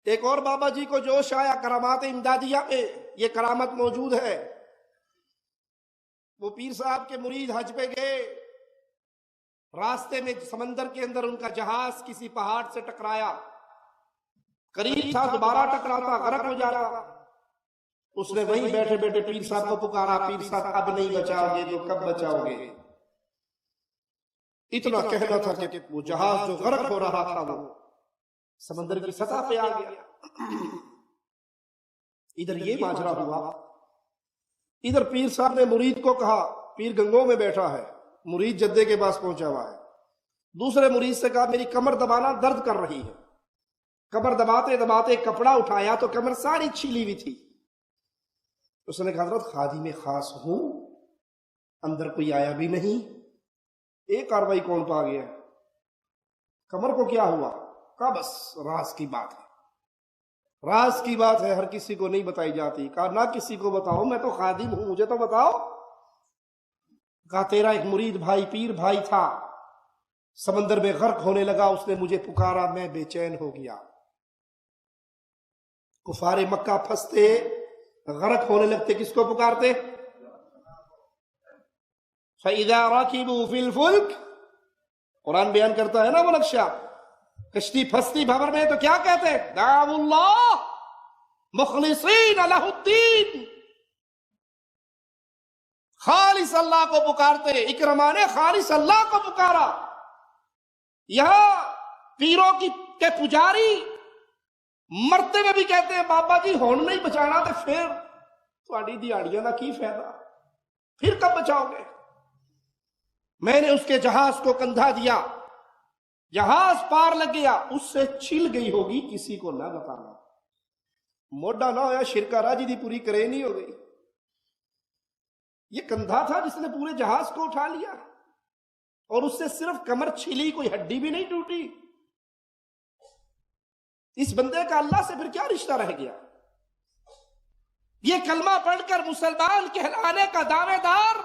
ایک اور بابا جی کو جوش آیا کرامات امدادیہ میں، یہ کرامت موجود ہے۔ وہ پیر صاحب کے مرید حج پہ گئے، راستے میں سمندر کے اندر ان کا جہاز کسی پہاڑ سے ٹکرایا، قریب تھا دوبارہ ٹکراتا، غرق ہو جاتا۔ اس نے وہیں بیٹھے بیٹھے پیر صاحب کو پکارا، پیر صاحب اب نہیں بچاؤ گے تو کب بچاؤ گے؟ اتنا کہنا تھا کہ وہ جہاز جو غرق ہو رہا تھا وہ سمندر کی سطح پہ آ گیا۔ ادھر یہ ماجرا ہوا، ادھر پیر صاحب نے مرید کو کہا، پیر گنگو میں بیٹھا ہے، مرید جدے کے پاس پہنچا ہوا ہے، دوسرے مرید سے کہا میری کمر دبانا درد کر رہی ہے۔ کمر دباتے دباتے کپڑا اٹھایا تو کمر ساری چھیلی ہوئی تھی۔ اس نے کہا حضرت خادم خاص ہوں، اندر کوئی آیا بھی نہیں، ایک کاروائی کون پا گیا؟ کمر کو کیا ہوا؟ کہا بس راز کی بات ہے، راز کی بات ہے، ہر کسی کو نہیں بتائی جاتی۔ کہا نہ کسی کو بتاؤ، میں تو خادم ہوں، مجھے تو بتاؤ۔ کہا تیرا ایک مرید بھائی پیر بھائی تھا، سمندر میں غرق ہونے لگا، اس نے مجھے پکارا، میں بے چین ہو گیا۔ کفار مکہ پھنستے غرق ہونے لگتے کس کو پکارتے؟ فَإِذَا رَكِبُوا فِي الْفُلْكِ، قرآن بیان کرتا ہے نا وہ نقشہ، کشتی پھنستی بھور میں تو کیا کہتے؟ دعوا اللہ مخلصین لہ الدین، خالص اللہ کو پکارتے۔ اکرمہ نے خالص اللہ کو پکارا۔ یہاں پیروں کے پجاری مرتے میں بھی کہتے ہیں بابا جی ہون نہیں بچانا تو پھر تھوڑی دیہڑیاں دا کی فائدہ، پھر کب بچاؤ گے؟ میں نے اس کے جہاز کو کندھا دیا، جہاز پار لگ گیا، اس سے چھل گئی ہوگی، کسی کو نہ بتانا، موڈا نہ ہویا شرکا راجی دی پوری کرے نہیں ہو گئی۔ یہ کندھا تھا جس نے پورے جہاز کو اٹھا لیا، اور اس سے صرف کمر چھلی، کوئی ہڈی بھی نہیں ٹوٹی۔ اس بندے کا اللہ سے پھر کیا رشتہ رہ گیا؟ یہ کلمہ پڑھ کر مسلمان کہلانے کا دعوے دار،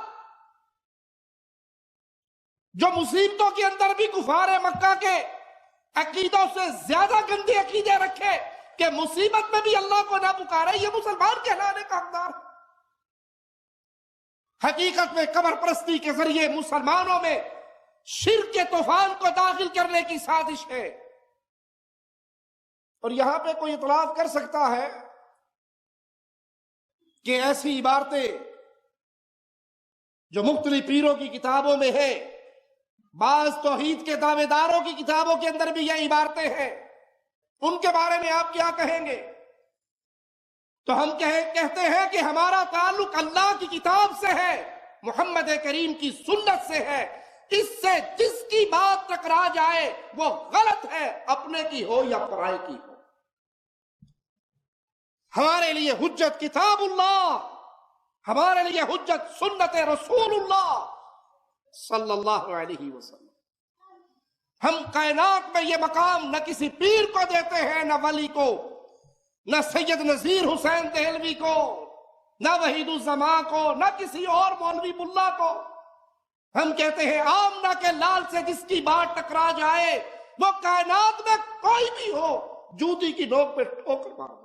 جو مصیبتوں کے اندر بھی کفار مکہ کے عقیدوں سے زیادہ گندے عقیدے رکھے کہ مصیبت میں بھی اللہ کو نہ پکارے، یہ مسلمان کہلانے کا حقدار۔ حقیقت میں قبر پرستی کے ذریعے مسلمانوں میں شرک کے طوفان کو داخل کرنے کی سازش ہے۔ اور یہاں پہ کوئی اعتراض کر سکتا ہے کہ ایسی عبارتیں جو مختلف پیروں کی کتابوں میں ہے، بعض توحید کے دعوے داروں کی کتابوں کے اندر بھی یہ عبارتیں ہیں، ان کے بارے میں آپ کیا کہیں گے؟ تو ہم کہتے ہیں کہ ہمارا تعلق اللہ کی کتاب سے ہے، محمد کریم کی سنت سے ہے۔ اس سے جس کی بات ٹکرا جائے وہ غلط ہے، اپنے کی ہو یا پرائے کی ہو۔ ہمارے لیے حجت کتاب اللہ، ہمارے لیے حجت سنت رسول اللہ صلی اللہ علیہ وسلم۔ ہم کائنات میں یہ مقام نہ کسی پیر کو دیتے ہیں، نہ ولی کو، نہ سید نذیر حسین دہلوی کو، نہ وحید الزماں کو، نہ کسی اور مولوی ملا کو۔ ہم کہتے ہیں آمنہ کے لال سے جس کی بات ٹکرا جائے وہ کائنات میں کوئی بھی ہو، جوتی کی نوک پہ ٹھوکر مارو۔